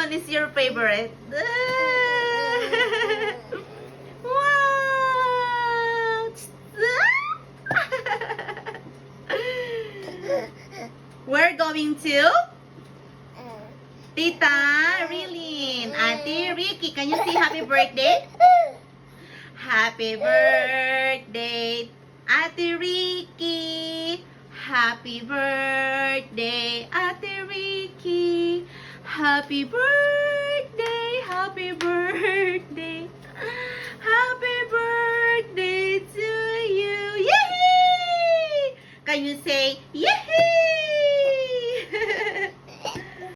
one is your favorite? Wow! We're going to Tita Rilin, Ate Ricky. Can you say happy birthday? Happy birthday, Ate Ricky. Happy birthday, Ate Ricky. Happy birthday, happy birthday. Happy birthday to you. Yay! Can you say yay?